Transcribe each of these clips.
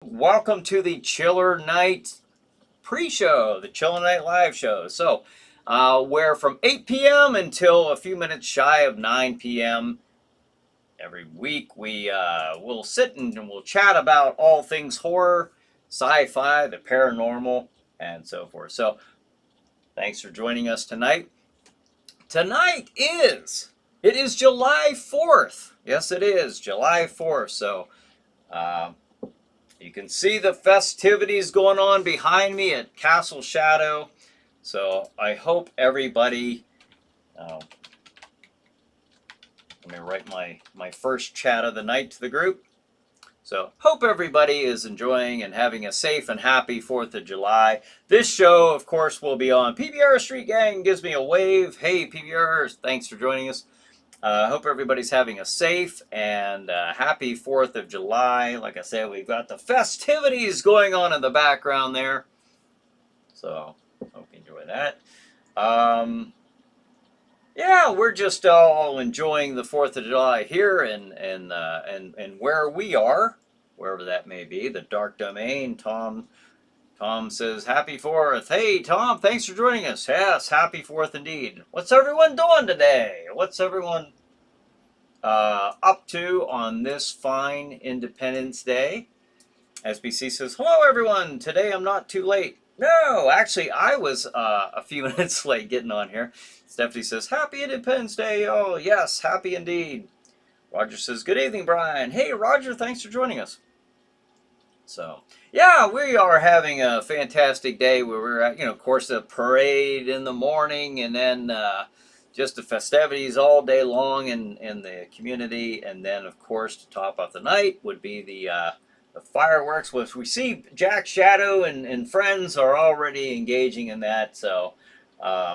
Welcome to the Chiller Night pre-show, the Chiller Night live show. Where from 8 p.m. until a few minutes shy of 9 p.m. every week, we will sit and we'll chat about all things horror, sci-fi, the paranormal, and so forth. So, thanks for joining us tonight. It is July 4th. Yes, it is July 4th. Uh, You can see the festivities going on behind me at Castle Shadow. So I hope everybody, uh, let me write my first chat of the night to the group. So hope everybody is enjoying and having a safe and happy 4th of July. This show, of course, will be on PBR Street Gang. Gives me a wave. Hey, PBR, thanks for joining us. I hope everybody's having a safe and happy 4th of July. Like I said, we've got the festivities going on in the background there. So, hope you enjoy that. Yeah, we're just all enjoying the 4th of July here and where we are, wherever that may be, the dark domain. Tom says, Happy 4th. Hey, Tom, thanks for joining us. Yes, happy 4th indeed. What's everyone doing today? What's everyone up to on this fine Independence Day? SBC says, hello, everyone. Today I'm not too late. No, actually, I was a few minutes late getting on here. Stephanie says, Happy Independence Day. Oh, yes, happy indeed. Roger says, good evening, Brian. Hey, Roger, thanks for joining us. So, yeah, we are having a fantastic day where we're at, of course, the parade in the morning and then just the festivities all day long in the community. And then, of course, to top off the night would be the fireworks, which we see Jack Shadow and friends are already engaging in that. So,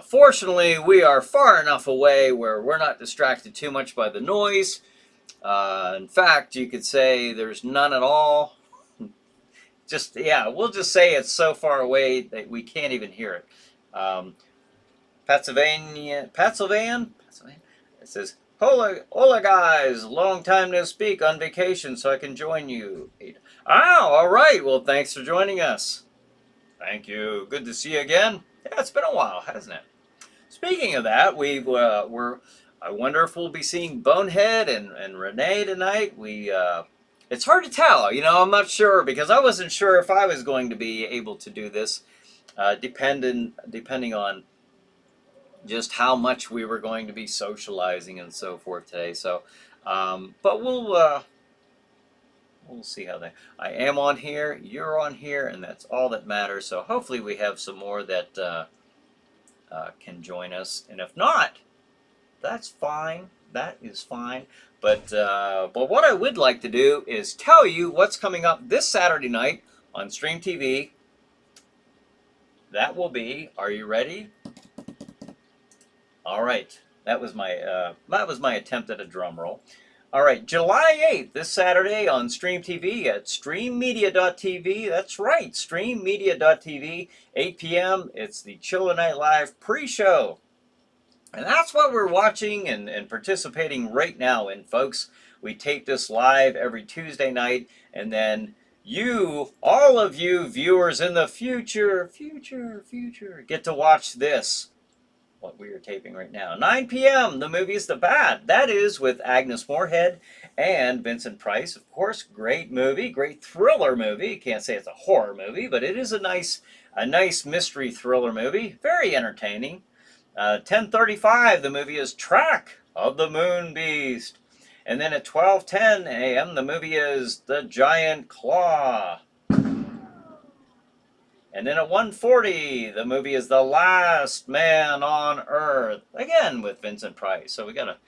fortunately, we are far enough away where we're not distracted too much by the noise. In fact, you could say there's none at all. We'll just say it's so far away that we can't even hear it. Pennsylvania. It says, hola guys, long time no speak on vacation, so I can join you. All right. Well, thanks for joining us. Thank you. Good to see you again. Yeah, it's been a while, hasn't it? Speaking of that, I wonder if we'll be seeing Bonehead and Renee tonight. It's hard to tell. I'm not sure because I wasn't sure if I was going to be able to do this, depending on just how much we were going to be socializing and so forth today. So, but we'll see how that. I am on here, you're on here, and that's all that matters. So hopefully we have some more that can join us, and if not, that's fine. That is fine. But what I would like to do is tell you what's coming up this Saturday night on Stream TV. That will be. Are you ready? All right. That was my attempt at a drum roll. All right, July 8th, this Saturday on Stream TV at streammedia.tv. That's right, streammedia.tv, 8 p.m. It's the Chiller Night Live pre-show. And that's what we're watching and participating right now in, folks. We tape this live every Tuesday night, and then all of you viewers in the future, get to watch this, what we are taping right now. 9 p.m., the movie is The Bat. That is with Agnes Moorehead and Vincent Price. Of course, great movie, great thriller movie. Can't say it's a horror movie, but it is a nice mystery thriller movie. Very entertaining. 10:35, the movie is Track of the Moon Beast. And then at 12:10 a.m., the movie is The Giant Claw. And then at 1:40, the movie is The Last Man on Earth. Again, with Vincent Price. So we got a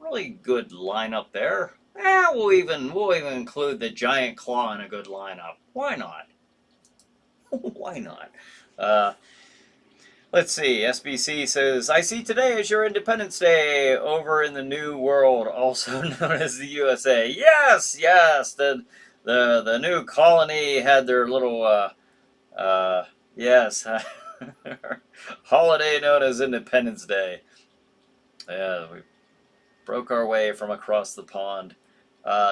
really good lineup there. We'll even include The Giant Claw in a good lineup. Why not? Why not? Let's see, SBC says, I see today is your Independence Day over in the New World, also known as the USA. Yes, the new colony had their little, yes, holiday known as Independence Day. Yeah, we broke our way from across the pond.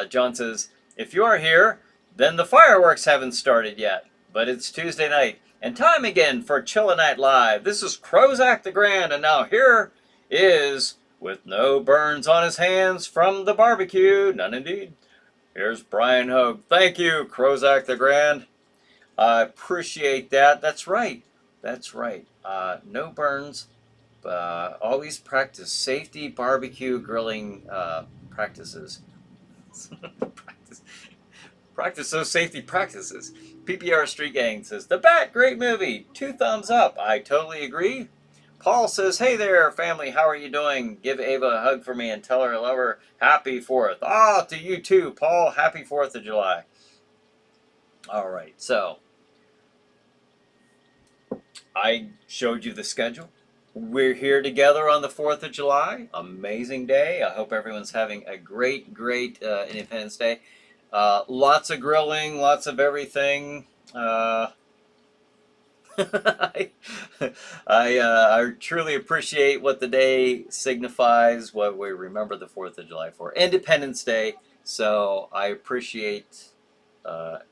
John says, if you are here, Then the fireworks haven't started yet, but it's Tuesday night, and time again for ChillerNight Live. This is Crozak the Grand, and now here is, with no burns on his hands from the barbecue, none indeed, here's Brian Hogue. Thank you, Crozak the Grand. I appreciate that. That's right. That's right. No burns. Always practice safety barbecue grilling practices. Practice those safety practices. PPR Street Gang says, The Bat, great movie. 2 thumbs up. I totally agree. Paul says, hey there, family. How are you doing? Give Ava a hug for me and tell her I love her. Happy 4th. Ah, to you too, Paul. Happy 4th of July. All right, so I showed you the schedule. We're here together on the 4th of July. Amazing day. I hope everyone's having a great Independence Day. Lots of grilling, lots of everything. I truly appreciate what the day signifies, what we remember the 4th of July for. Independence Day. So I appreciate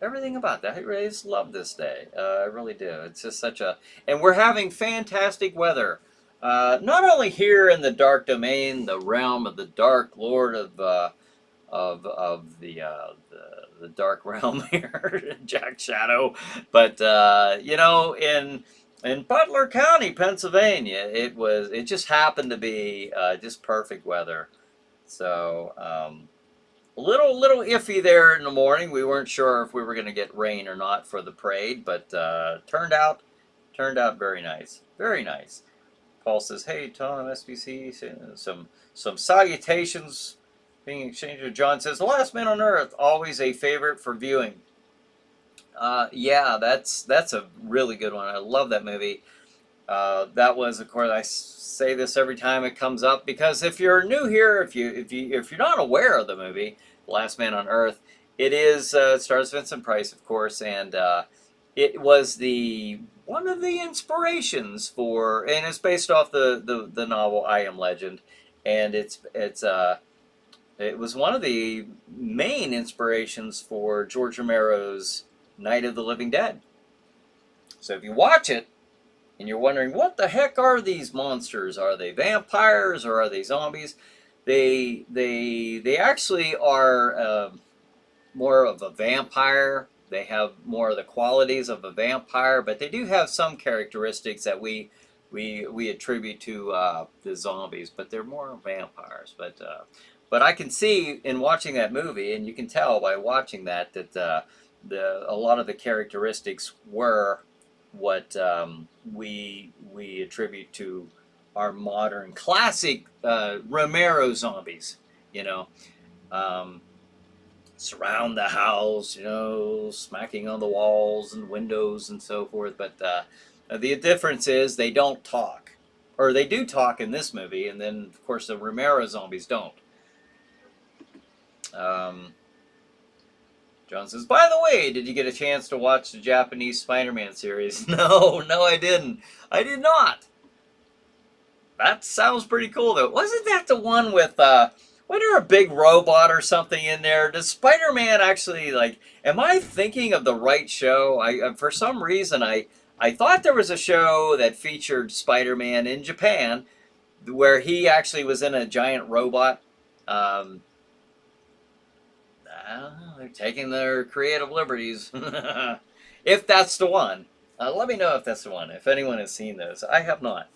everything about that. I really just love this day. I really do. It's just such a... And we're having fantastic weather. Not only here in the Dark Domain, the realm of the Dark Lord of the dark realm here, Jack Shadow, but you know, in Butler County, Pennsylvania, it just happened to be just perfect weather. So a little iffy there in the morning. We weren't sure if we were going to get rain or not for the parade, but turned out very nice, very nice. Paul says, "Hey Tom, SBC, some salutations being exchanged." John says, "The Last Man on Earth, always a favorite for viewing." Yeah, that's a really good one. I love that movie. That was, of course, I say this every time it comes up, because if you're new here, if you're not aware of the movie The Last Man on Earth, it stars Vincent Price, of course, and it was one of the inspirations for, and it's based off the novel I Am Legend, and it was one of the main inspirations for George Romero's Night of the Living Dead. So if you watch it and you're wondering, what the heck are these monsters? Are they vampires or are they zombies? They actually are more of a vampire. They have more of the qualities of a vampire, but they do have some characteristics that we attribute to the zombies, but they're more vampires. But I can see in watching that movie, and you can tell by watching that a lot of the characteristics were what we attribute to our modern classic Romero zombies. You know, surround the house, you know, smacking on the walls and windows and so forth. But the difference is they don't talk, or they do talk in this movie, and then of course the Romero zombies don't. John says, by the way, did you get a chance to watch the Japanese Spider-Man series? No, I didn't. I did not. That sounds pretty cool, though. Wasn't that the one with, wasn't there a big robot or something in there? Does Spider-Man actually, like, am I thinking of the right show? For some reason, I thought there was a show that featured Spider-Man in Japan where he actually was in a giant robot. I don't know, they're taking their creative liberties. If that's the one. Let me know if that's the one, if anyone has seen those. I have not.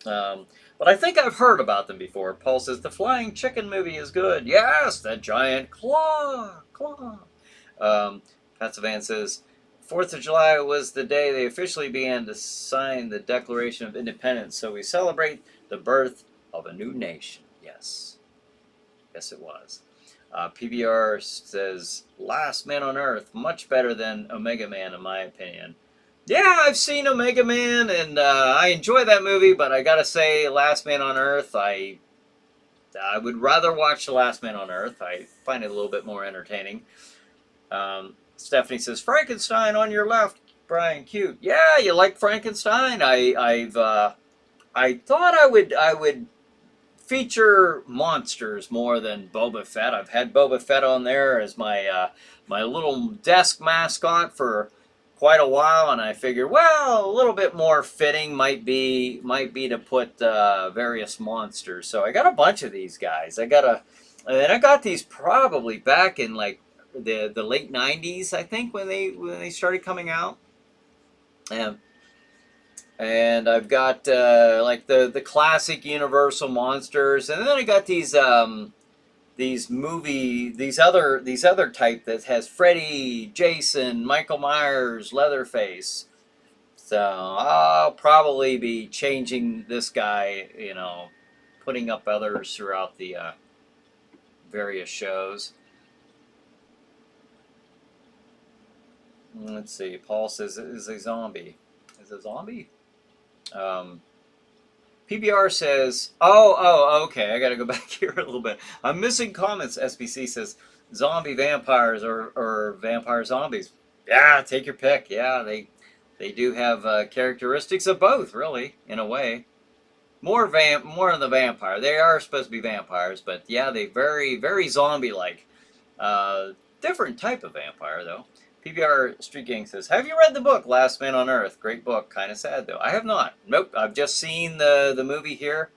But I think I've heard about them before. Paul says, the Flying Chicken movie is good. Yes, that giant claw. Pat Savan says, 4th of July was the day they officially began to sign the Declaration of Independence, so we celebrate the birth of a new nation. Yes. Yes, it was. PBR says, Last Man on Earth, much better than Omega Man, in my opinion. Yeah, I've seen Omega Man, and I enjoy that movie, but I gotta say, Last Man on Earth, I would rather watch The Last Man on Earth. I find it a little bit more entertaining. Stephanie says, Frankenstein on your left, Brian, cute. Yeah, you like Frankenstein? I thought I would feature monsters more than Boba Fett. I've had Boba Fett on there as my little desk mascot for quite a while, and I figured, well, a little bit more fitting might be to put various monsters. So I got a bunch of these guys. And I got these probably back in like the late '90s, I think, when they started coming out. And I've got like the classic Universal monsters, and then I got these these other type that has Freddy, Jason, Michael Myers, Leatherface. So I'll probably be changing this guy, putting up others throughout the various shows. Let's see. Paul says is a zombie. Is a zombie? PBR says, okay, I got to go back here a little bit. I'm missing comments. SBC says, zombie vampires or vampire zombies. Yeah, take your pick. Yeah, they do have characteristics of both, really, in a way. More of the vampire. They are supposed to be vampires, but yeah, they very zombie-like. Different type of vampire, though. PBR Street Gang says, have you read the book, Last Man on Earth? Great book. Kind of sad, though. I have not. Nope. I've just seen the movie here.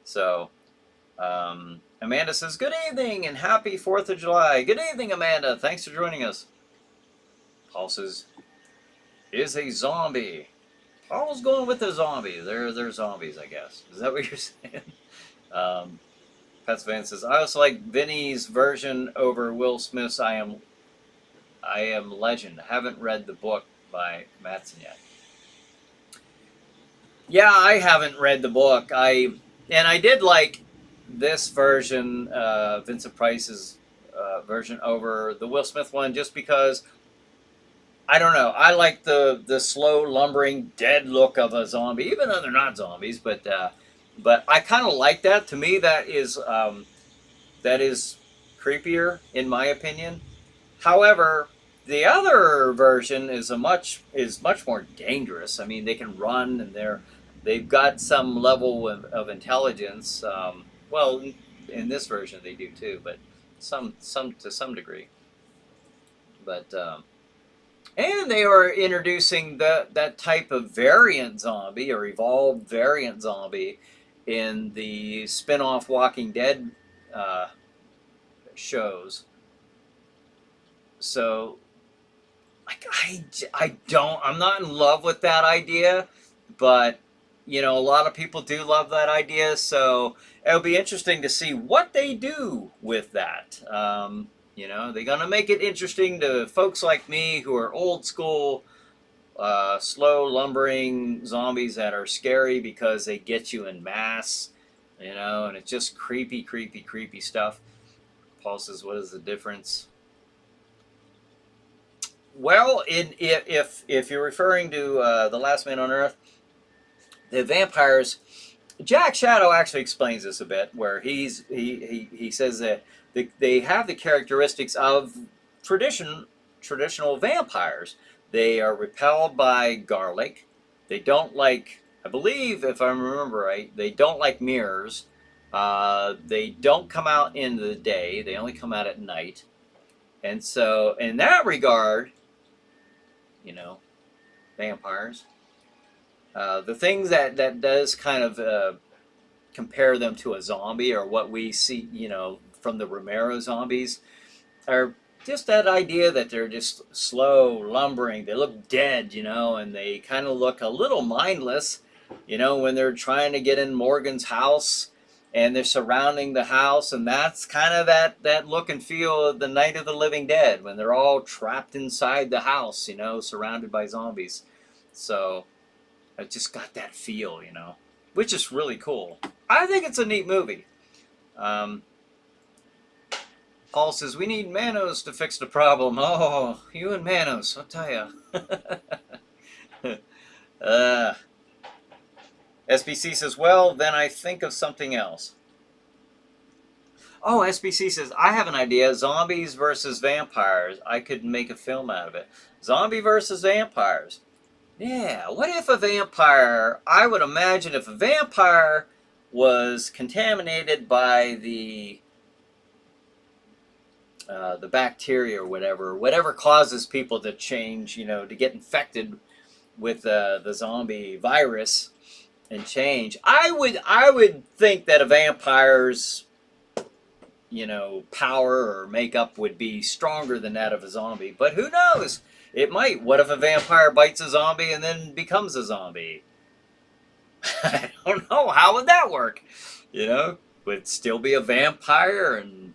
So, Amanda says, good evening and happy 4th of July. Good evening, Amanda. Thanks for joining us. Paul says, is a zombie. Paul's going with a zombie. They're zombies, I guess. Is that what you're saying? Pets Van says, I also like Vinny's version over Will Smith's I Am Legend. I haven't read the book by Mattson yet. Yeah, I haven't read the book. I did like this version, Vincent Price's version over the Will Smith one, just because I don't know. I like the slow, lumbering, dead look of a zombie, even though they're not zombies. But I kind of like that. To me, that is creepier, in my opinion. However, the other version is much more dangerous. I mean, they can run, and they've got some level of intelligence. Well, in this version they do too, but some to some degree. But and they are introducing that type of variant zombie or evolved variant zombie in the spin-off Walking Dead shows. So, like, I'm not in love with that idea, but, a lot of people do love that idea, so it'll be interesting to see what they do with that. They're going to make it interesting to folks like me who are old school, slow, lumbering zombies that are scary because they get you in mass, and it's just creepy, creepy, creepy stuff. Paul says, what is the difference? Well, if you're referring to The Last Man on Earth, the vampires, Jack Shadow actually explains this a bit, where he says that they have the characteristics of traditional vampires. They are repelled by garlic. They don't like, I believe, if I remember right, they don't like mirrors. They don't come out in the day. They only come out at night. And so, in that regard, vampires. The things that does kind of compare them to a zombie, or what we see, from the Romero zombies, are just that idea that they're just slow, lumbering. They look dead, and they kind of look a little mindless, when they're trying to get in Morgan's house and they're surrounding the house, and that's kind of that look and feel of the Night of the Living Dead, when they're all trapped inside the house, surrounded by zombies. So I just got that feel, which is really cool. I think it's a neat movie. Paul says, we need Manos to fix the problem. Oh, you and Manos, I'll tell you. SBC says, well, then I think of something else. Oh, SBC says, I have an idea. Zombies versus vampires. I could make a film out of it. Zombie versus vampires. Yeah, what if a vampire, I would imagine if a vampire was contaminated by the bacteria or whatever causes people to change, to get infected with the zombie virus and change. I would think that a vampire's power or makeup would be stronger than that of a zombie. But who knows? It might. What if a vampire bites a zombie and then becomes a zombie? I don't know. How would that work? Would still be a vampire, and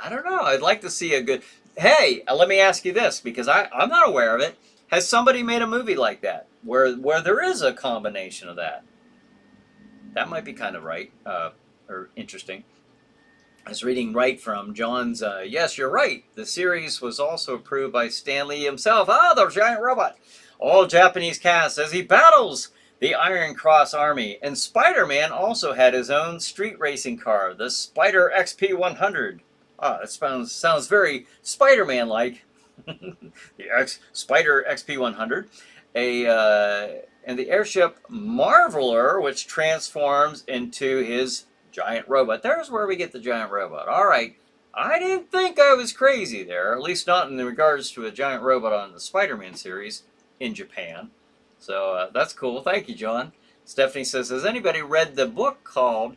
I don't know. I'd like to see a good. Hey, let me ask you this, because I'm not aware of it. Has somebody made a movie like that where there is a combination of that? That might be kind of right or interesting. I was reading right from John's. Yes, you're right. The series was also approved by Stan Lee himself. Ah, the giant robot. All Japanese cast as he battles the Iron Cross Army. And Spider-Man also had his own street racing car, the Spider XP100. Ah, that sounds very Spider-Man-like. The Spider XP100. And the airship Marveler, which transforms into his giant robot. There's where we get the giant robot. All right. I didn't think I was crazy there, at least not in regards to a giant robot on the Spider-Man series in Japan. So that's cool. Thank you, John. Stephanie says, has anybody read the book called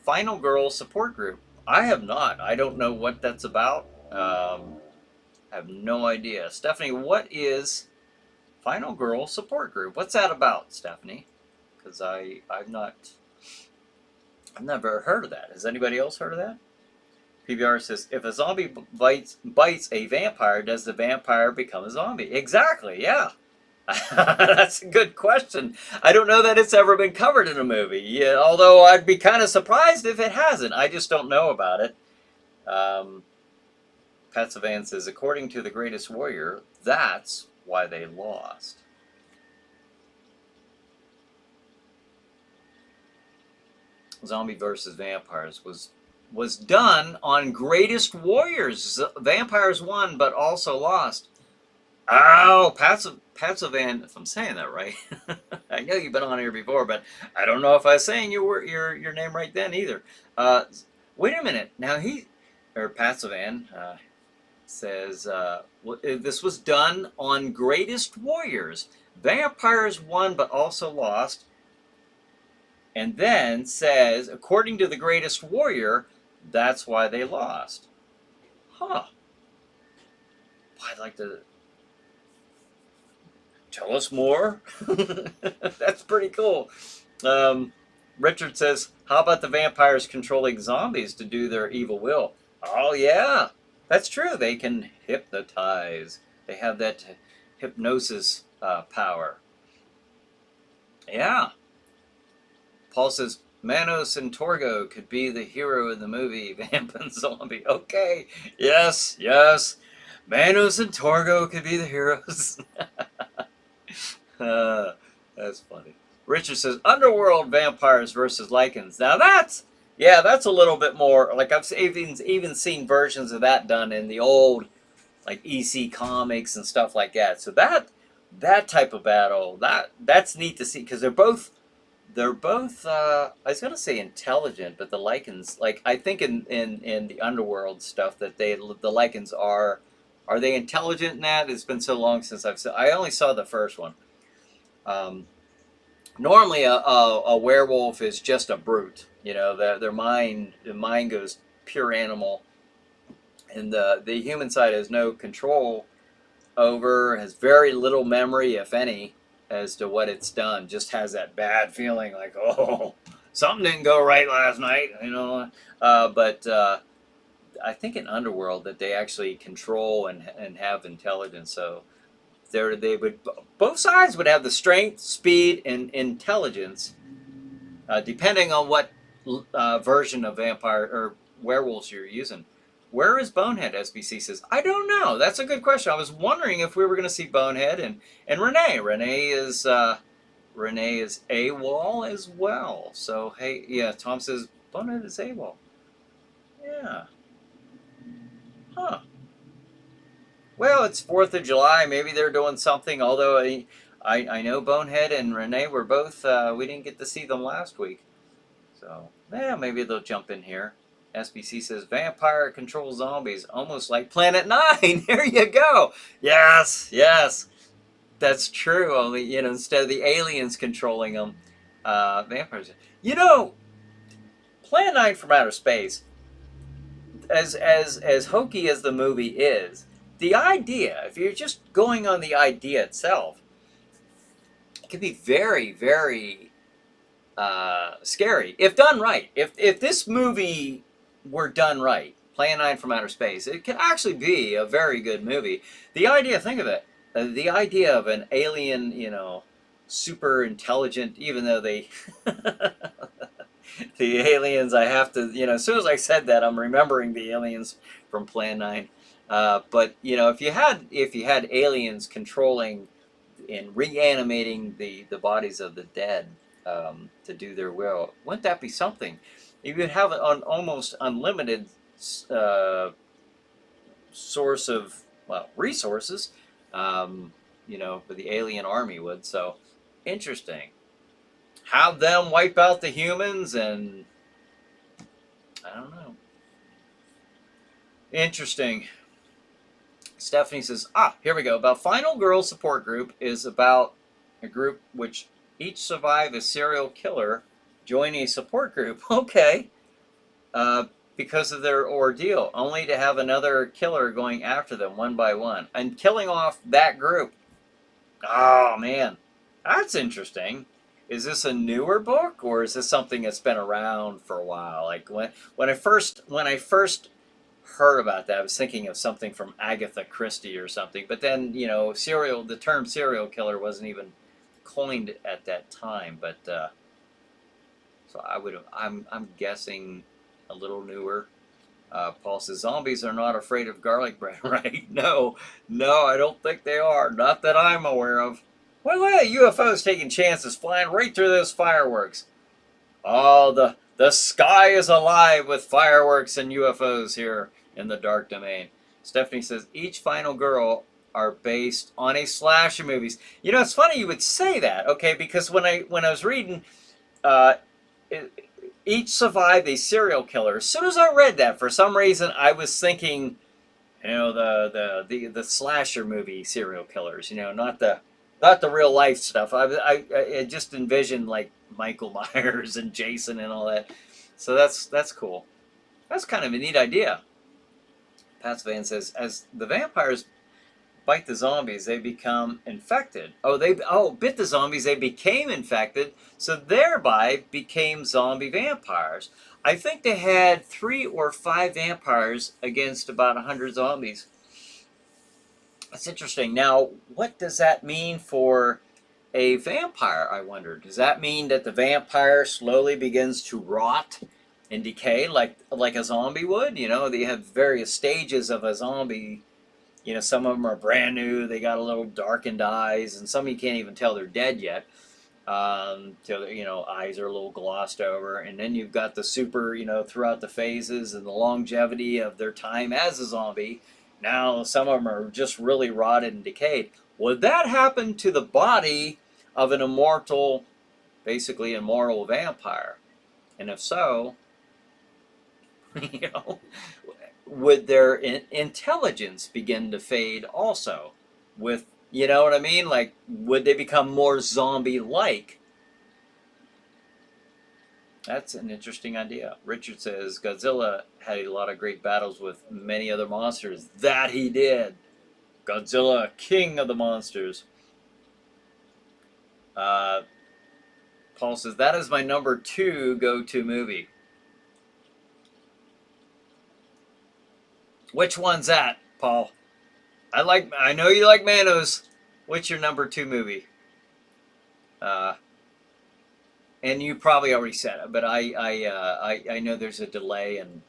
Final Girl Support Group? I have not. I don't know what that's about. I have no idea. Stephanie, what is Final Girl Support Group? What's that about, Stephanie? Because I've never heard of that. Has anybody else heard of that? PBR says, if a zombie bites a vampire, does the vampire become a zombie? Exactly, yeah. That's a good question. I don't know that it's ever been covered in a movie. Yeah, although I'd be kind of surprised if it hasn't. I just don't know about it. Pat Savan says, according to The Greatest Warrior, that's why they lost. Zombie versus vampires was done on Greatest Warriors. Vampires won, but also lost. Oh, Pat Savan, if I'm saying that right. I know you've been on here before, but I don't know if I was saying your name right then either. Wait a minute. Now Pat Savan says, this was done on Greatest Warriors. Vampires won, but also lost. And then says, according to The Greatest Warrior, that's why they lost. Huh. I'd like to... Tell us more. That's pretty cool. Richard says, how about the vampires controlling zombies to do their evil will? Oh, yeah. That's true. They can hypnotize. They have that hypnosis power. Yeah. Paul says, Manos and Torgo could be the hero in the movie Vamp and Zombie. Okay. Yes. Manos and Torgo could be the heroes. That's funny. Richard says, Underworld vampires versus Lycans. Now that's a little bit more, like I've even seen versions of that done in the old, like EC comics and stuff like that. So that type of battle, that's neat to see, because they're both I was gonna say intelligent, but the Lycans, like I think in the Underworld stuff that the Lycans are they intelligent in that? It's been so long since I only saw the first one. Normally a werewolf is just a brute, their mind goes pure animal, and the human side has no control over, has very little memory, if any, as to what it's done. Just has that bad feeling like, oh, something didn't go right last night, but I think in Underworld that they actually control and have intelligence, so both sides would have the strength, speed, and intelligence, depending on what version of vampire or werewolves you're using. Where is Bonehead? SBC says, I don't know. That's a good question. I was wondering if we were going to see Bonehead and Renee. Renee is AWOL as well. So hey, yeah. Tom says Bonehead is AWOL. Yeah. Huh. Well, it's 4th of July. Maybe they're doing something. Although I know Bonehead and Renee were both, we didn't get to see them last week. So, yeah, maybe they'll jump in here. SBC says, vampire control zombies, almost like Planet Nine. There you go. Yes, yes. That's true. Only, instead of the aliens controlling them, vampires. You know, Planet Nine from Outer Space, as hokey as the movie is, the idea, if you're just going on the idea itself, it can be very, very scary if done right. If this movie were done right, Plan 9 from Outer Space, it can actually be a very good movie. The idea, think of it, the idea of an alien, super intelligent, even though they, the aliens, I have to, as soon as I said that, I'm remembering the aliens from Plan 9. But if you had aliens controlling and reanimating the bodies of the dead, to do their will, wouldn't that be something? You could have an almost unlimited source of, well, resources, for the alien army would. So interesting. Have them wipe out the humans, and I don't know. Interesting. Stephanie says, here we go. About Final Girl Support Group is about a group which each survive a serial killer, join a support group. Okay. Because of their ordeal, only to have another killer going after them one by one and killing off that group. Oh, man. That's interesting. Is this a newer book, or is this something that's been around for a while? Like when I first heard about that, I was thinking of something from Agatha Christie or something. But then, the term serial killer wasn't even coined at that time. But so I'm guessing a little newer. Paul says zombies are not afraid of garlic bread, right? No, I don't think they are. Not that I'm aware of. What are UFOs taking chances, flying right through those fireworks? Oh, the sky is alive with fireworks and UFOs here in the dark domain. Stephanie says each Final Girl are based on a slasher movies. It's funny you would say that, okay? Because when I was reading, each survived a serial killer. As soon as I read that, for some reason, I was thinking, the slasher movie serial killers. Not the real life stuff. I just envisioned like Michael Myers and Jason and all that. So that's cool. That's kind of a neat idea. Pat Van says, as the vampires bite the zombies, they become infected. Bit the zombies, they became infected, so thereby became zombie vampires. I think they had 3 or 5 vampires against about 100 zombies. That's interesting. Now, what does that mean for a vampire, I wonder? Does that mean that the vampire slowly begins to rot and decay like a zombie would? They have various stages of a zombie. Some of them are brand new. They got a little darkened eyes, and some you can't even tell they're dead yet. Eyes are a little glossed over. And then you've got the super, throughout the phases and the longevity of their time as a zombie. Now, some of them are just really rotted and decayed. Would that happen to the body of an basically immoral vampire? And if so, would their intelligence begin to fade also? With, you know what I mean? Like, would they become more zombie-like? That's an interesting idea. Richard says Godzilla had a lot of great battles with many other monsters. That he did. Godzilla, king of the monsters. Paul says that is my number 2 go-to movie. Which one's that, Paul? I know you like Manos. What's your number 2 movie? And you probably already said it, but I know there's a delay, and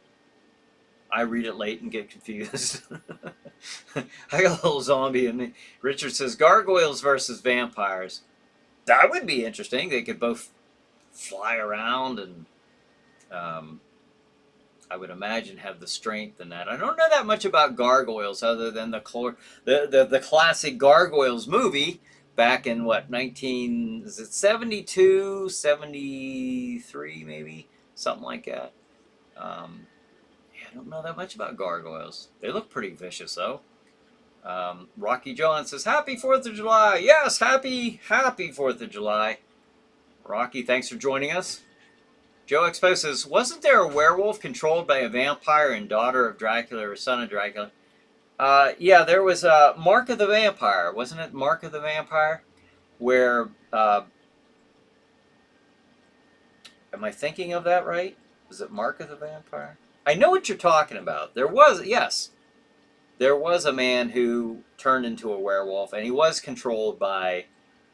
I read it late and get confused. I got a little zombie in me. Richard says gargoyles versus vampires. That would be interesting. They could both fly around and, I would imagine, have the strength in that. I don't know that much about gargoyles other than the classic Gargoyles movie back in 72, 73 maybe? something like that. Yeah, I don't know that much about gargoyles. They look pretty vicious, though. Rocky John says, Happy 4th of July. Yes, happy 4th of July. Rocky, thanks for joining us. Joe Expo says, wasn't there a werewolf controlled by a vampire and daughter of Dracula or son of Dracula? Yeah, there was Mark of the Vampire. Wasn't it Mark of the Vampire? Where, am I thinking of that right? Was it Mark of the Vampire? I know what you're talking about. There was, yes. There was a man who turned into a werewolf, and he was controlled by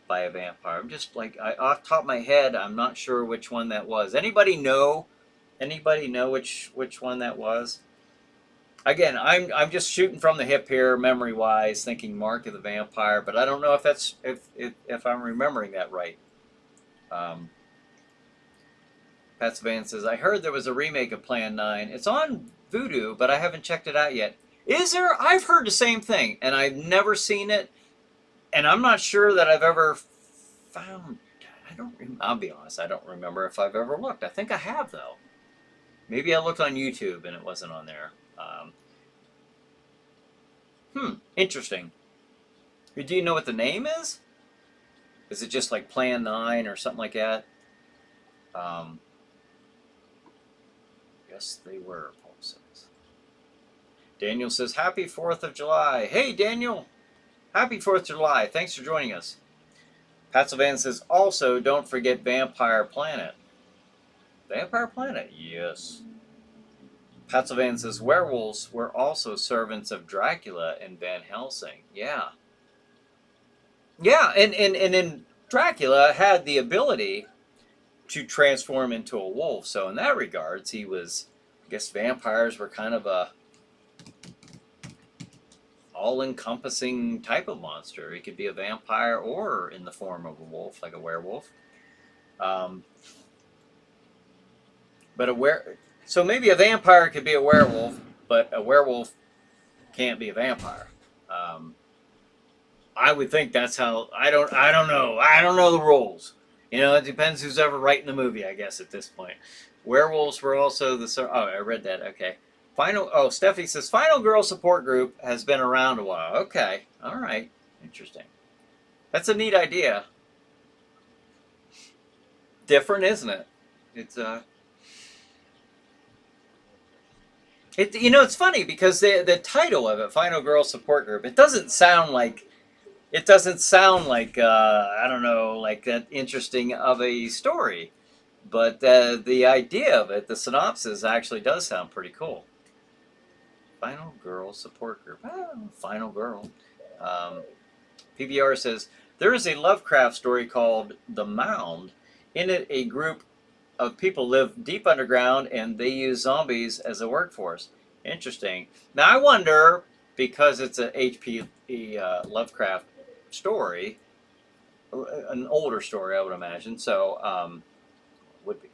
a vampire. I'm just like, off the top of my head, I'm not sure which one that was. Anybody know? Anybody know which one that was? Again, I'm just shooting from the hip here, memory wise, thinking Mark of the Vampire, but I don't know if that's if I'm remembering that right. Pat Savan says, I heard there was a remake of Plan 9. It's on Vudu, but I haven't checked it out yet. Is there? I've heard the same thing, and I've never seen it, and I'm not sure that I've ever found. I'll be honest, I don't remember if I've ever looked. I think I have, though. Maybe I looked on YouTube and it wasn't on there. Interesting. Do you know what the name is? Is it just like Plan 9 or something like that? Yes, they were, Paul says. Daniel says, Happy 4th of July. Hey, Daniel. Happy 4th of July. Thanks for joining us. Pat Sylvan says, also, don't forget Vampire Planet. Vampire Planet? Yes. Pat Sylvan says, werewolves were also servants of Dracula in Van Helsing. Yeah. Yeah, and Dracula had the ability to transform into a wolf. So in that regards, he was, I guess vampires were kind of a all-encompassing type of monster. He could be a vampire or in the form of a wolf, like a werewolf. So maybe a vampire could be a werewolf, but a werewolf can't be a vampire. I would think that's how. I don't know. I don't know the rules. You know, it depends who's ever writing the movie, I guess, at this point. Werewolves were also the... Oh, I read that. Okay. Stephanie says, Final Girl Support Group has been around a while. Okay. All right. Interesting. That's a neat idea. Different, isn't it? It's, it's funny because the title of it, Final Girl Support Group, it doesn't sound like... I don't know, like that interesting of a story. But the idea of it, the synopsis, actually does sound pretty cool. Final Girl Support Group. Final Girl. PBR says, there is a Lovecraft story called The Mound. In it, a group of people live deep underground, and they use zombies as a workforce. Interesting. Now, I wonder, because it's a H.P. Lovecraft story, an older story, I would imagine. So, would be.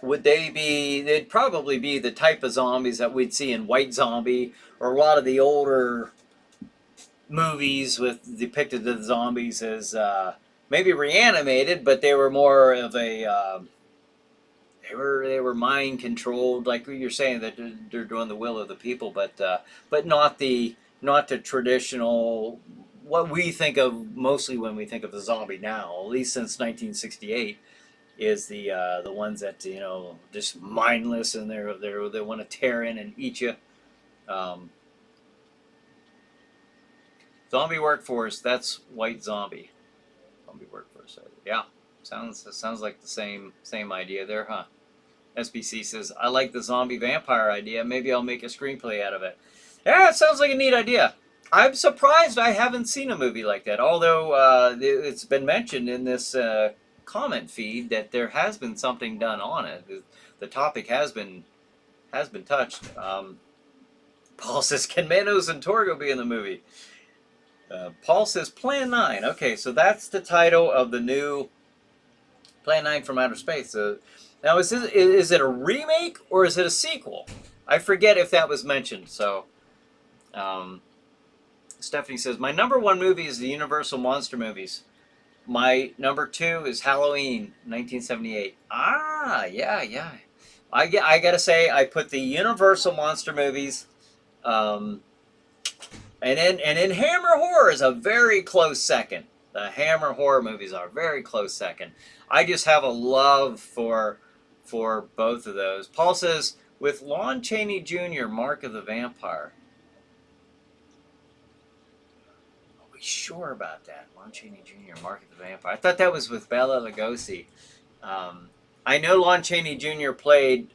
Would they be? They'd probably be the type of zombies that we'd see in White Zombie or a lot of the older movies with depicted the zombies as maybe reanimated, but they were more of a. They were mind controlled, like you're saying that they're doing the will of the people, but not the traditional, what we think of mostly when we think of the zombie now, at least since 1968, is the ones that just mindless and they want to tear in and eat you. Zombie workforce, that's White Zombie. Zombie workforce, yeah, sounds like the same idea there, huh? SBC says, I like the zombie vampire idea. Maybe I'll make a screenplay out of it. Yeah, it sounds like a neat idea. I'm surprised I haven't seen a movie like that, although it's been mentioned in this comment feed that there has been something done on it. The topic has been touched. Paul says, can Manos and Torgo be in the movie? Paul says, Plan 9. Okay, so that's the title of the new Plan 9 from Outer Space. Now, is it a remake or is it a sequel? I forget if that was mentioned. So, Stephanie says, my number one movie is the Universal Monster movies. My number 2 is Halloween, 1978. Ah, yeah, yeah. I gotta say, I put the Universal monster movies, um, and then Hammer horror is a very close second. The Hammer horror movies are a very close second. I just have a love for both of those. Paul says with Lon Chaney Jr., Mark of the Vampire. Are we sure about that? Lon Chaney Jr., Mark of the Vampire. I thought that was with Bela Lugosi. Um, I know Lon Chaney Jr. played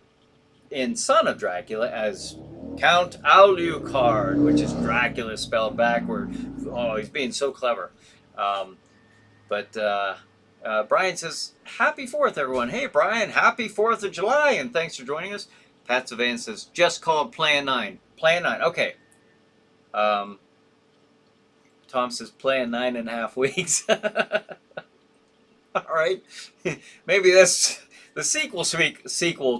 in Son of Dracula as Count Alucard, which is Dracula spelled backward. Oh, he's being so clever. Um, but Brian says, Happy 4th, everyone. Hey, Brian, happy 4th of July, and thanks for joining us. Pat Savan says, just called Plan 9. Plan 9, okay. Tom says, Plan 9.5 weeks. All right. Maybe that's the sequel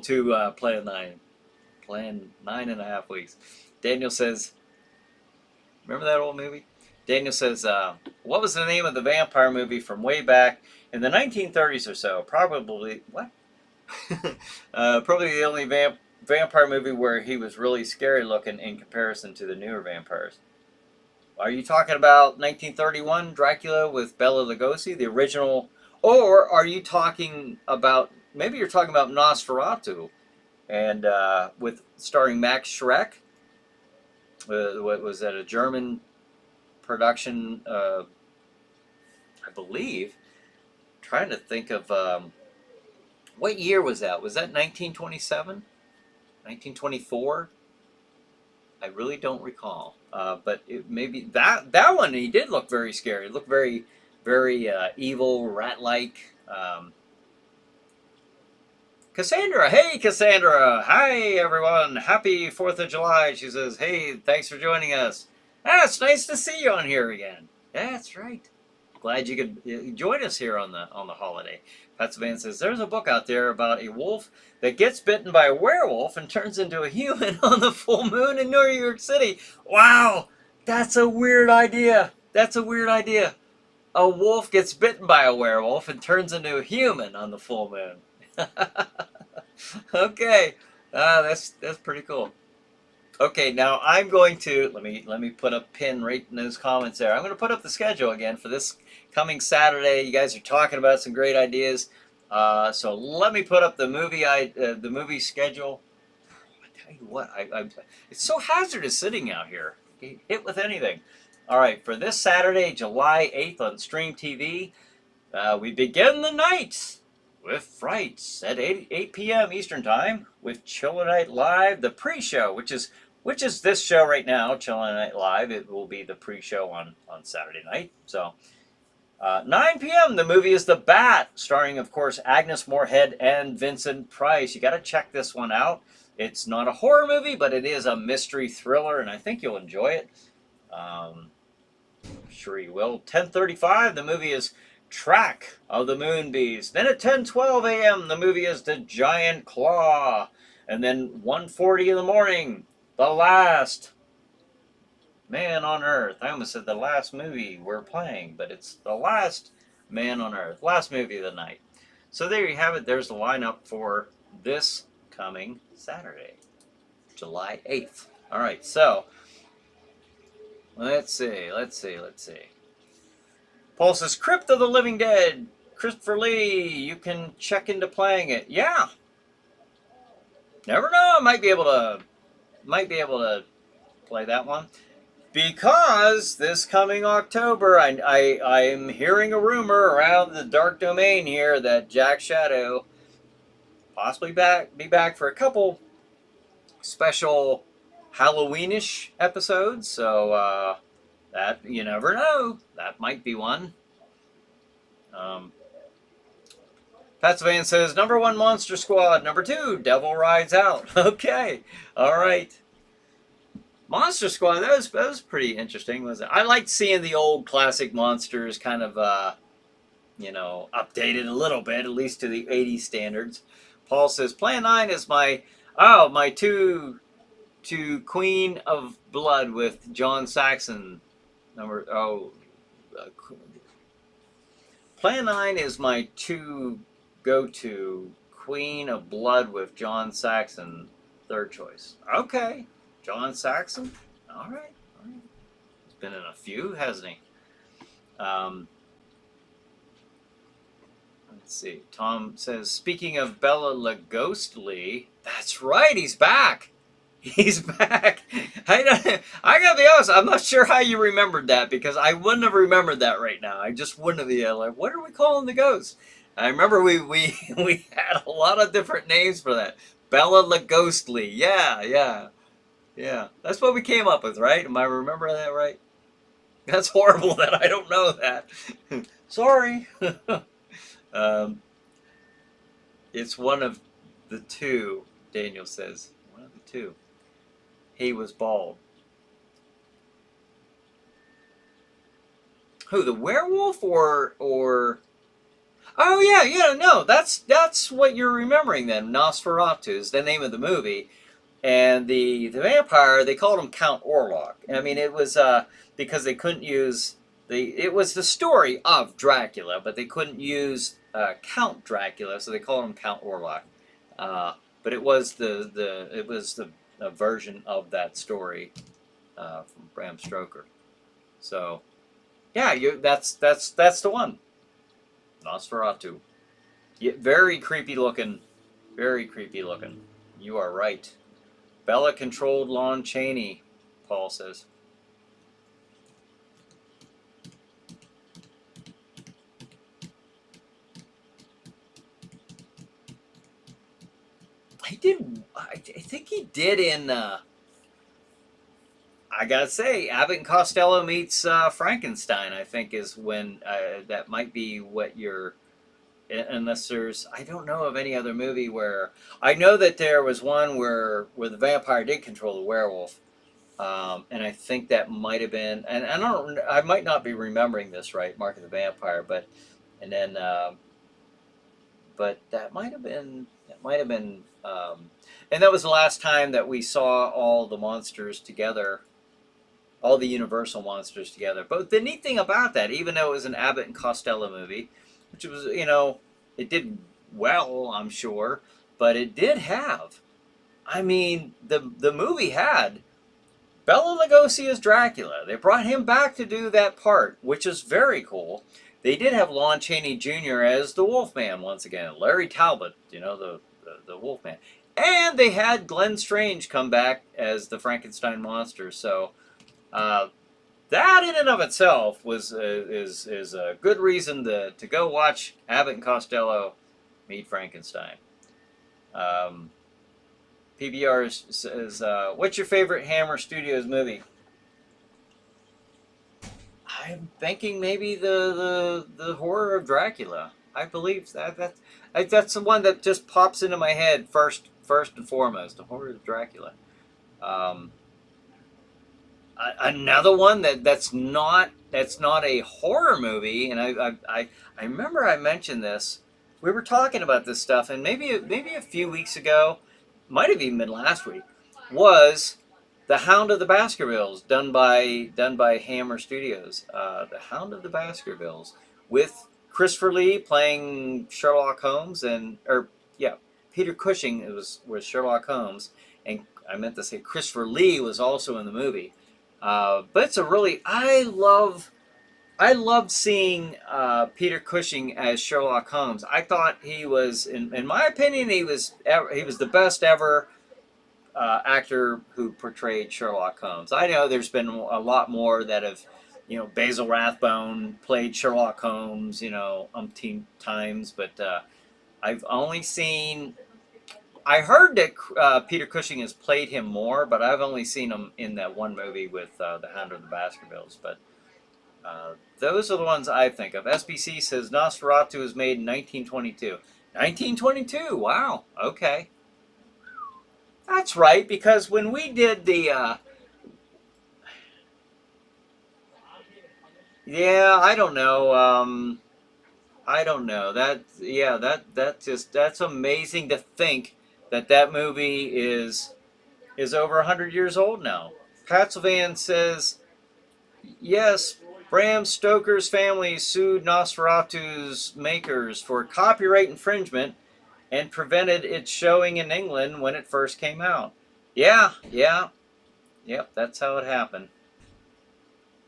to Plan 9. Plan 9.5 weeks. Daniel says, remember that old movie? Daniel says, what was the name of the vampire movie from way back in the 1930s or so? Probably, what? Probably the only vampire movie where he was really scary looking in comparison to the newer vampires. Are you talking about 1931 Dracula with Bela Lugosi, the original? Or are you talking about, maybe you're talking about Nosferatu, and with starring Max Schreck? What was that, a German production, I believe. I'm trying to think of what year was that? Was that 1927? 1924? I really don't recall. But maybe that one, he did look very scary. It looked very, very evil, rat-like. Cassandra, hey Cassandra, hi everyone, happy 4th of July. She says, hey, thanks for joining us. It's nice to see you on here again. That's right. Glad you could join us here on the holiday. Pat Savan says, there's a book out there about a wolf that gets bitten by a werewolf and turns into a human on the full moon in New York City. Wow, that's a weird idea. That's a weird idea. A wolf gets bitten by a werewolf and turns into a human on the full moon. Okay, that's pretty cool. Okay, now I'm going to let me put a pin right in those comments there. I'm going to put up the schedule again for this coming Saturday. You guys are talking about some great ideas, so let me put up the movie schedule. I tell you what, it's so hazardous sitting out here. Get hit with anything. All right, for this Saturday, July 8th on Stream TV, we begin the night with Frights at 8 p.m. Eastern Time with ChillerNight Live, the pre-show, which is this show right now, ChillerNight Live. It will be the pre-show on Saturday night. So 9 p.m. the movie is The Bat, starring, of course, Agnes Moorehead and Vincent Price. You got to check this one out. It's not a horror movie, but it is a mystery thriller, and I think you'll enjoy it. I'm sure you will. 10:35, the movie is Track of the Moonbees. Then at 10:12 a.m. the movie is The Giant Claw. And then 1:40 in the morning, The Last Man on Earth. I almost said the last movie we're playing, but it's The Last Man on Earth. Last movie of the night. So there you have it. There's the lineup for this coming Saturday, July 8th. All right, so let's see. Paul says, Crypt of the Living Dead, Christopher Lee, you can check into playing it. Yeah. Never know, I might be able to play that one. Because this coming October, I'm hearing a rumor around the dark domain here that Jack Shadow possibly be back for a couple special Halloweenish episodes. So that, you never know. That might be one. Pat Savan says, number 1, Monster Squad. Number 2, Devil Rides Out. Okay. All right. Monster Squad, that was pretty interesting, wasn't it? I liked seeing the old classic monsters kind of, updated a little bit, at least to the 80s standards. Paul says, Plan 9 is my two Queen of Blood with John Saxon. Plan 9 is my go-to. Queen of Blood with John Saxon, third choice. Okay, John Saxon. All right, all right. He's been in a few, hasn't he? Um, let's see. Tom says, speaking of Bella Lugosly, that's right, he's back. He's back. I gotta be honest, I'm not sure how you remembered that because I wouldn't have remembered that right now. I just wouldn't have been like, what are we calling the ghost? I remember we had a lot of different names for that. Bella Lugosly. Yeah, yeah, yeah. That's what we came up with, right? Am I remembering that right? That's horrible that I don't know that. Sorry. um, it's one of the two, Daniel says. One of the two. He was bald. Who, the werewolf or Oh yeah, no, that's what you're remembering then. Nosferatu is the name of the movie. And the vampire, they called him Count Orlok. I mean, it was because they couldn't use it was the story of Dracula, but they couldn't use Count Dracula, so they called him Count Orlok. But it was the version of that story from Bram Stoker. So yeah, that's the one. Nosferatu. Yeah, very creepy looking. Very creepy looking. You are right. Bella controlled Lon Chaney, Paul says. He did. I think he did in. I gotta say, Abbott and Costello meets Frankenstein. I think is when that might be what you're. Unless there's, I don't know of any other movie where I know that there was one where the vampire did control the werewolf, and I think that might have been. And I might not be remembering this right, Mark of the Vampire, but and then, but that might have been. That might have been. And that was the last time that we saw all the monsters together. All the Universal monsters together. But the neat thing about that, even though it was an Abbott and Costello movie, which was, it did well, I'm sure, but it did have, I mean, the movie had Bela Lugosi as Dracula. They brought him back to do that part, which is very cool. They did have Lon Chaney Jr. as the Wolfman once again, Larry Talbot, the Wolfman. And they had Glenn Strange come back as the Frankenstein monster, so that in and of itself is a good reason to go watch Abbott and Costello meet Frankenstein. PBR says, "What's your favorite Hammer Studios movie?" I'm thinking maybe the horror of Dracula. I believe that's the one that just pops into my head first and foremost. The horror of Dracula. Another one that's not a horror movie, and I remember I mentioned this. We were talking about this stuff, and maybe a few weeks ago, might have even been last week, was The Hound of the Baskervilles, done by Hammer Studios. The Hound of the Baskervilles, with Christopher Lee playing Sherlock Holmes, Peter Cushing was Sherlock Holmes, and I meant to say Christopher Lee was also in the movie. But it's a really, I loved seeing Peter Cushing as Sherlock Holmes. I thought he was, in my opinion, he was the best ever actor who portrayed Sherlock Holmes. I know there's been a lot more that have, Basil Rathbone played Sherlock Holmes, umpteen times, but I've only seen. I heard that Peter Cushing has played him more, but I've only seen him in that one movie with The Hound of the Baskervilles. But those are the ones I think of. SBC says Nosferatu was made in 1922. 1922, wow, okay. That's right, because when we did the... yeah, I don't know. I don't know. That's amazing to think that movie is over 100 years old now. Pat Sylvan says, yes, Bram Stoker's family sued Nosferatu's makers for copyright infringement and prevented its showing in England when it first came out. Yeah, yeah, yep, that's how it happened.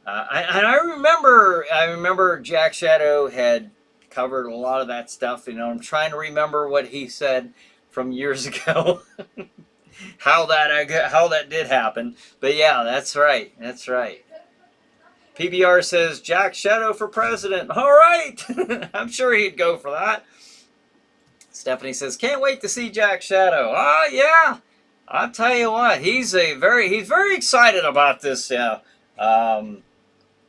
I remember Jack Shadow had covered a lot of that stuff. You know, I'm trying to remember what he said from years ago, how that did happen. But yeah, that's right. That's right. PBR says Jack Shadow for president. All right, I'm sure he'd go for that. Stephanie says can't wait to see Jack Shadow. Oh yeah, I'll tell you what, he's very excited about this. Yeah.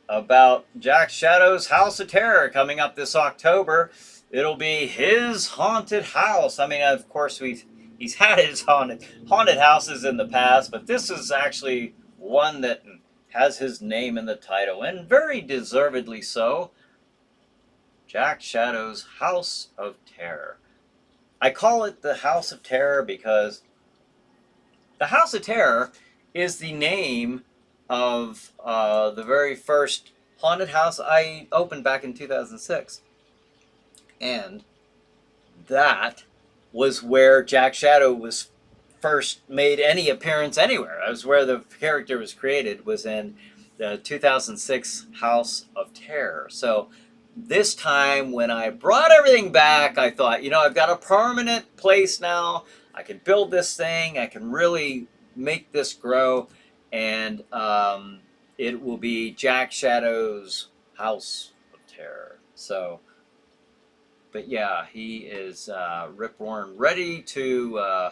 About Jack Shadow's House of Terror coming up this October. It'll be his haunted house. I mean, of course, he's had his haunted houses in the past, but this is actually one that has his name in the title, and very deservedly so. Jack Shadow's House of Terror. I call it the House of Terror because the House of Terror is the name of the very first haunted house I opened back in 2006. And that was where Jack Shadow was first made any appearance anywhere. That was where the character was created, was in the 2006 House of Terror. So this time when I brought everything back, I thought, you know, I've got a permanent place now. I can build this thing. I can really make this grow. And it will be Jack Shadow's House of Terror. So, but yeah, he is Rip Warren ready to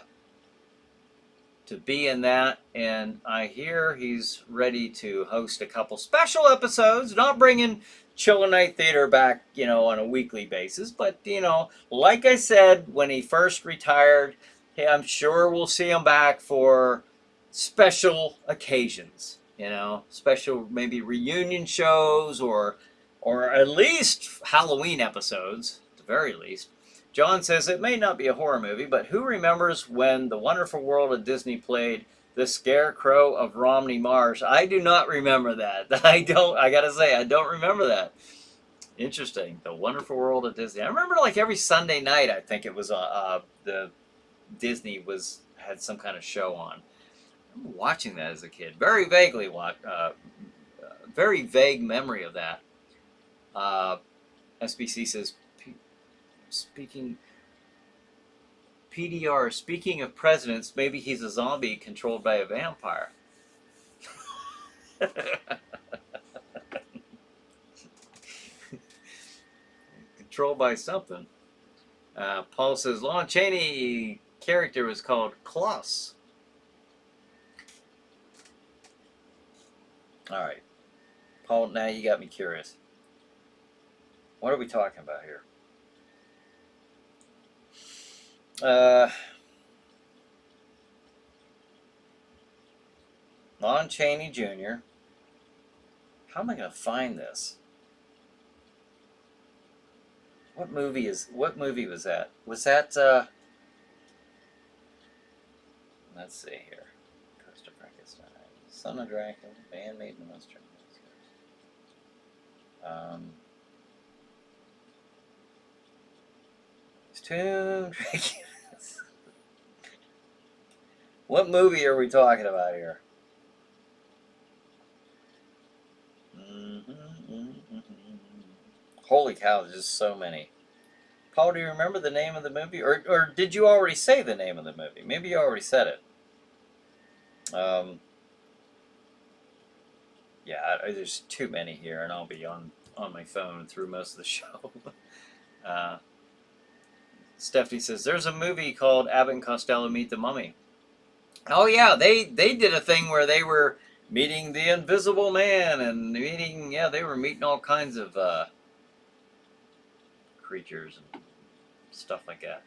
be in that, and I hear he's ready to host a couple special episodes. Not bringing ChillerNight Theater back, you know, on a weekly basis, but you know, like I said when he first retired, hey, I'm sure we'll see him back for special occasions. You know, special maybe reunion shows or at least Halloween episodes, at the very least. John says it may not be a horror movie, but who remembers when The Wonderful World of Disney played The Scarecrow of Romney Marsh? I do not remember that. I gotta say, I don't remember that. Interesting. The Wonderful World of Disney. I remember like every Sunday night, I think it was the Disney had some kind of show on. I remember watching that as a kid. Very vaguely very vague memory of that. SBC says, PDR, speaking of presidents, maybe he's a zombie controlled by a vampire. Controlled by something. Paul says, Lon Chaney character was called Klaus. All right. Paul, now you got me curious. What are we talking about here? Lon Chaney Jr. How am I going to find this? What movie was that? Was that, let's see here. Ghost of Frankenstein. Son of Dracula. Man made in the Western. Tomb Dracula. What movie are we talking about here? Holy cow, there's just so many. Paul, do you remember the name of the movie? Or did you already say the name of the movie? Maybe you already said it. Yeah, there's too many here, and I'll be on my phone through most of the show. Stephanie says, there's a movie called Abbott and Costello Meet the Mummy. Oh yeah, they did a thing where they were meeting the Invisible Man and they were meeting all kinds of creatures and stuff like that.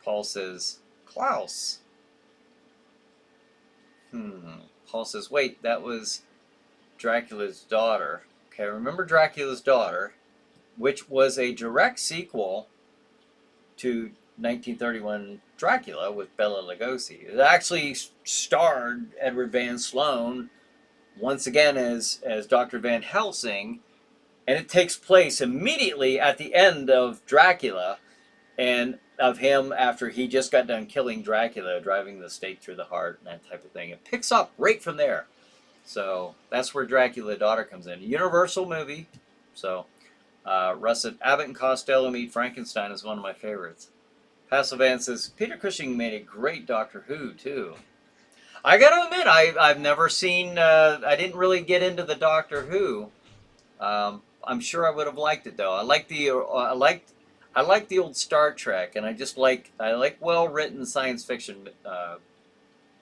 Paul says, Klaus. Paul says, wait, that was Dracula's Daughter. Okay, remember Dracula's Daughter, which was a direct sequel to 1931 Dracula with Bela Lugosi. It actually starred Edward Van Sloan, once again as Dr. Van Helsing, and it takes place immediately at the end of Dracula, and of him after he just got done killing Dracula, driving the stake through the heart and that type of thing. It picks up right from there. So that's where Dracula Daughter comes in. Universal movie. So Russet Abbott and Costello Meet Frankenstein is one of my favorites. Passivan says Peter Cushing made a great Doctor Who too. I gotta admit, I've never seen. I didn't really get into the Doctor Who. I'm sure I would have liked it though. I like the old Star Trek, and I like well written science fiction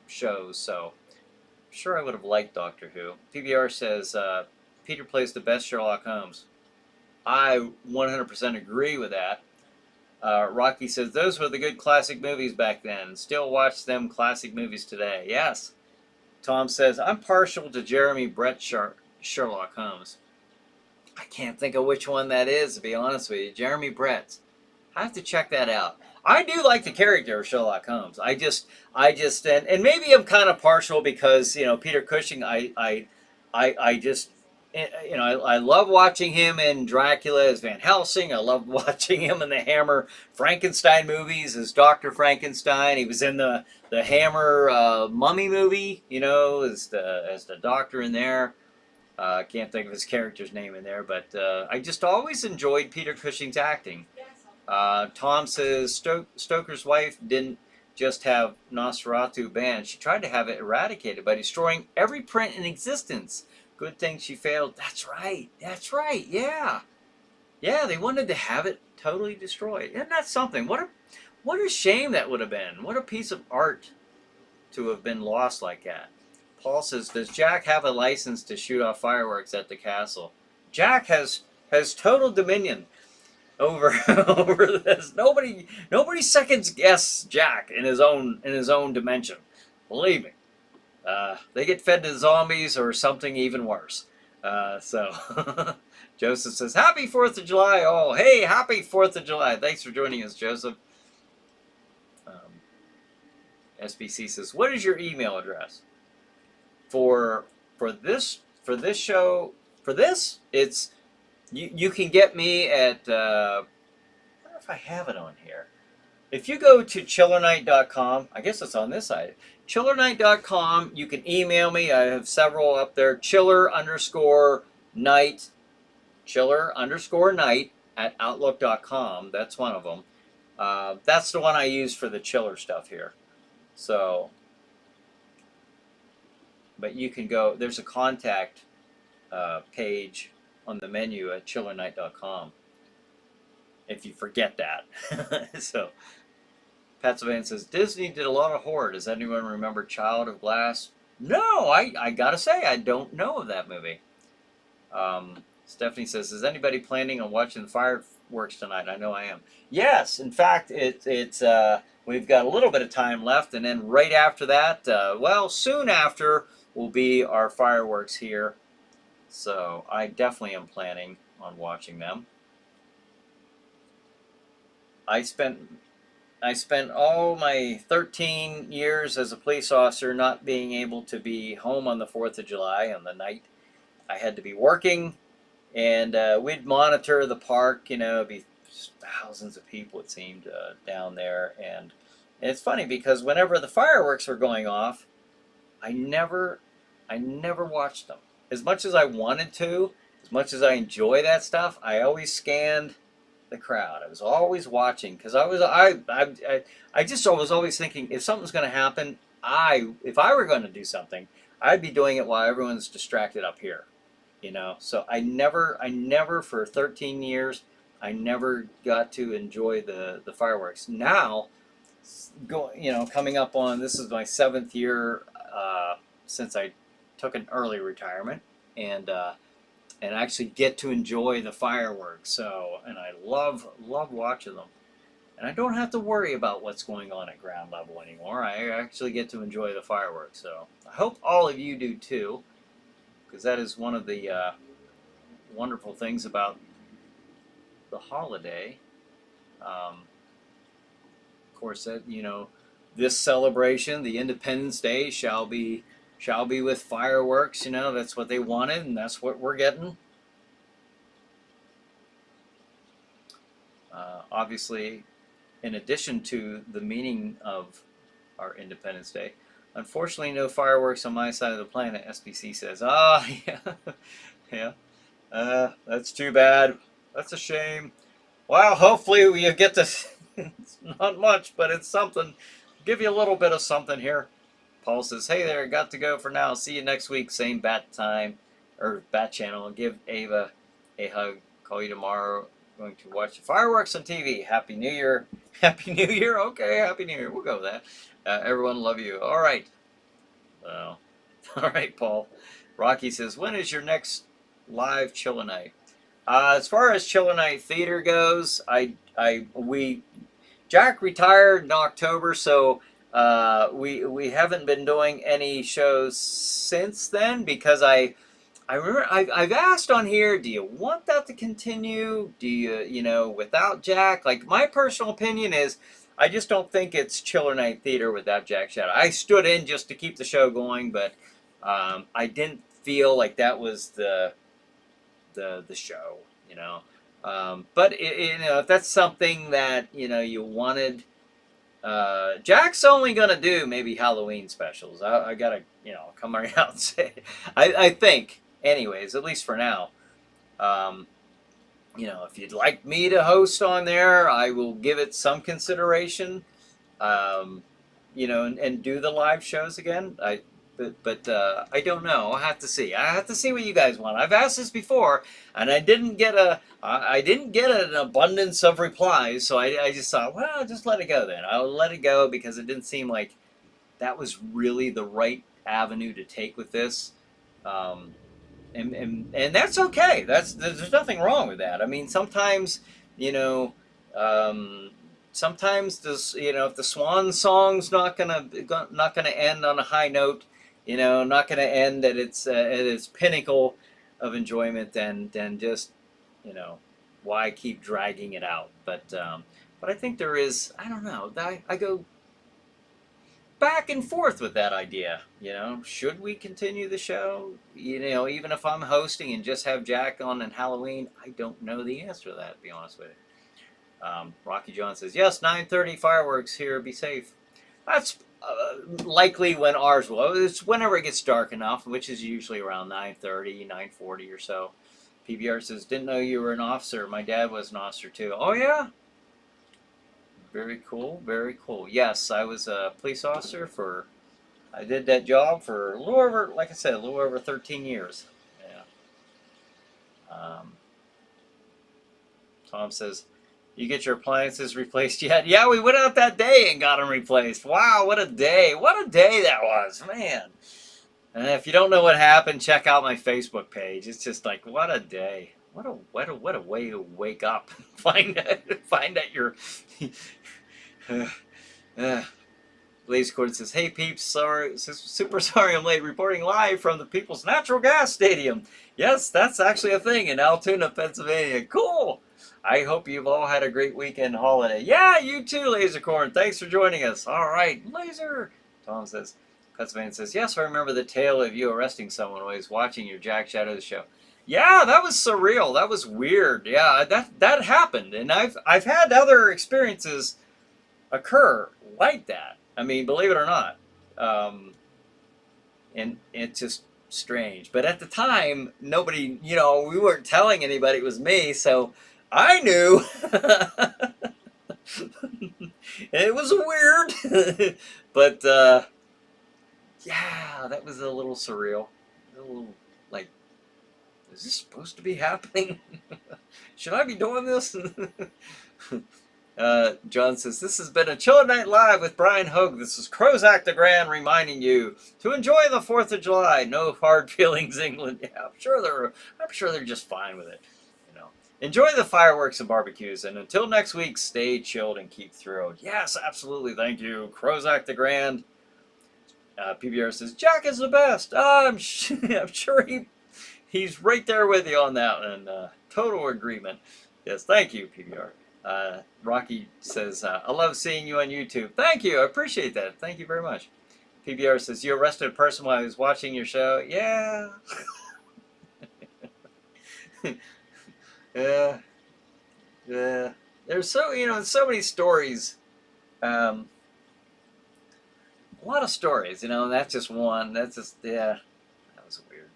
shows. So I'm sure I would have liked Doctor Who. PBR says Peter plays the best Sherlock Holmes. I 100% agree with that. Rocky says those were the good classic movies back then. Still watch them classic movies today. Yes. Tom says I'm partial to Jeremy Brett Sherlock Holmes. I can't think of which one that is, to be honest with you. Jeremy Brett. I have to check that out. I do like the character of Sherlock Holmes. And maybe I'm kind of partial because Peter Cushing. I just I love watching him in Dracula as Van Helsing. I love watching him in the Hammer Frankenstein movies as Dr. Frankenstein. He was in the Hammer Mummy movie, as the doctor in there. I can't think of his character's name in there, but I just always enjoyed Peter Cushing's acting. Tom says Stoker's wife didn't just have Nosferatu banned. She tried to have it eradicated by destroying every print in existence. Good thing she failed. That's right. Yeah. Yeah, they wanted to have it totally destroyed. Isn't that something? What a shame that would have been. What a piece of art to have been lost like that. Paul says, does Jack have a license to shoot off fireworks at the castle? Jack has total dominion over over this. Nobody seconds guess Jack in his own dimension. Believe me. They get fed to zombies or something even worse. So Joseph says, happy 4th of July. Oh, hey, happy 4th of July. Thanks for joining us, Joseph. SBC says, what is your email address? For this show, it's you can get me at I wonder if I have it on here. If you go to ChillerNight.com, I guess it's on this side. ChillerNight.com, you can email me. I have several up there. Chiller_night at Outlook.com. That's one of them. That's the one I use for the chiller stuff here. So, but you can go, there's a contact page on the menu at ChillerNight.com if you forget that. So, Pat Savannah says, Disney did a lot of horror. Does anyone remember Child of Glass? No, I gotta say, I don't know of that movie. Stephanie says, is anybody planning on watching the fireworks tonight? I know I am. Yes, in fact, it's we've got a little bit of time left, and then right after that, soon after, will be our fireworks here. So I definitely am planning on watching them. I spent all my 13 years as a police officer not being able to be home on the 4th of July on the night. I had to be working, and we'd monitor the park. It'd be thousands of people, it seemed, down there. And it's funny because whenever the fireworks were going off, I never watched them. As much as I wanted to, as much as I enjoy that stuff, I always scanned the crowd. I was always watching because I was always thinking if something's going to happen, if I were going to do something, I'd be doing it while everyone's distracted up here. So I never for 13 years, I never got to enjoy the fireworks. Now, coming up on, this is my 7th year since I took an early retirement, and actually get to enjoy the fireworks. So, and I love watching them, and I don't have to worry about what's going on at ground level anymore. I actually get to enjoy the fireworks. So I hope all of you do too, because that is one of the wonderful things about the holiday. Of course, that this celebration, the Independence Day, shall be shall be with fireworks. You know, that's what they wanted, and that's what we're getting. Obviously, in addition to the meaning of our Independence Day, unfortunately, no fireworks on my side of the planet. SPC says, "Ah, yeah, yeah, that's too bad. That's a shame." Well, hopefully we get to. It's not much, but it's something. Give you a little bit of something here. Paul says, "Hey there, got to go for now. See you next week, same bat time, or bat channel. Give Ava a hug. Call you tomorrow. Going to watch the fireworks on TV. Happy New Year. Happy New Year. Okay, Happy New Year. We'll go with that. Everyone love you. All right. Well, all right, Paul. Rocky says, when is your next live ChillerNight? As far as ChillerNight Theater goes, Jack retired in October, so we haven't been doing any shows since then because I remember I've asked on here, do you want that to continue? Do you without Jack? Like, my personal opinion is I just don't think it's ChillerNight Theater without Jack Shadow. I stood in just to keep the show going, but I didn't feel like that was the show, you know. But if that's something that you wanted, Jack's only gonna do maybe Halloween specials. I gotta come right out and say, I think, anyways, at least for now. If you'd like me to host on there, I will give it some consideration. And do the live shows again. But I don't know. I'll have to see. I have to see what you guys want. I've asked this before, and I didn't get an abundance of replies. So I just thought, well, just let it go then. I'll let it go because it didn't seem like that was really the right avenue to take with this. And that's okay. There's nothing wrong with that. I mean, sometimes sometimes this if the swan song's not gonna end on a high note, not gonna end at its pinnacle of enjoyment, then just why keep dragging it out? But I think there is, I don't know, I go back and forth with that idea. Should we continue the show? Even if I'm hosting and just have Jack on and Halloween, I don't know the answer to that, to be honest with you. Rocky John says, yes, 9:30 fireworks here. Be safe. That's likely when ours will. It's whenever it gets dark enough, which is usually around 9:30, 9:40 or so. PBR says, didn't know you were an officer. My dad was an officer too. Oh, yeah? Very cool, very cool. Yes, I was a police officer I did that job for a little over, like I said, a little over 13 years. Yeah. Tom says, you get your appliances replaced yet? Yeah, we went out that day and got them replaced. Wow, what a day. What a day that was, man. And if you don't know what happened, check out my Facebook page. It's just like, what a day. What a way to wake up. Find out you're... Blaze Cord says, hey peeps, super sorry I'm late, reporting live from the People's Natural Gas Stadium. Yes, that's actually a thing in Altoona, Pennsylvania. Cool. I hope you've all had a great weekend holiday. Yeah, you too, Lasercorn. Thanks for joining us. All right, Laser. Tom says, Pennsylvania says, yes, I remember the tale of you arresting someone while he was watching your Jack Shadows show. Yeah, that was surreal. That was weird. Yeah, that happened, and I've had other experiences occur like that. I mean, believe it or not, and it's just strange. But at the time, nobody, we weren't telling anybody it was me, so I knew. It was weird, but yeah, that was a little surreal. A little like, is this supposed to be happening? Should I be doing this? John says, this has been a ChillerNight Live with Brian Hogue. This is Crozak the Grand reminding you to enjoy the 4th of July. No hard feelings, England. Yeah, I'm sure they're just fine with it. Enjoy the fireworks and barbecues, and until next week, stay chilled and keep thrilled. Yes, absolutely. Thank you, Crozak the Grand. PBR says, Jack is the best. I'm sure he's right there with you on that one. Total agreement. Yes, thank you, PBR. Rocky says, I love seeing you on YouTube. Thank you. I appreciate that. Thank you very much. PBR says, you arrested a person while I was watching your show. Yeah. Yeah. Yeah. There's so many stories. A lot of stories, and that's just one. That's just, yeah, that was weird.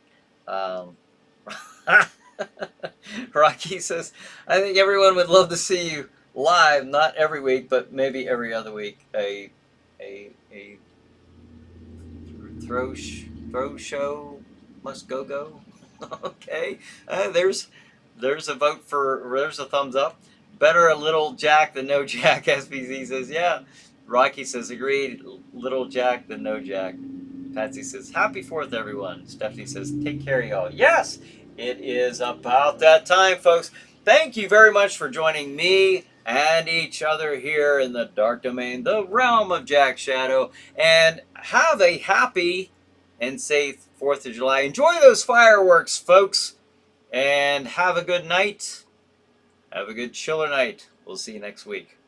Rocky says, I think everyone would love to see you live, not every week, but maybe every other week. A throw show must go. Okay, there's a vote there's a thumbs up. Better a little Jack than no Jack. SBZ says, yeah. Rocky says, agreed. Little Jack than no Jack. Patsy says, happy 4th, everyone. Stephanie says, take care, y'all. Yes, it is about that time, folks. Thank you very much for joining me and each other here in the dark domain, the realm of Jack Shadow. And have a happy and safe 4th of July. Enjoy those fireworks, folks. And have a good night. Have a good chiller night. We'll see you next week.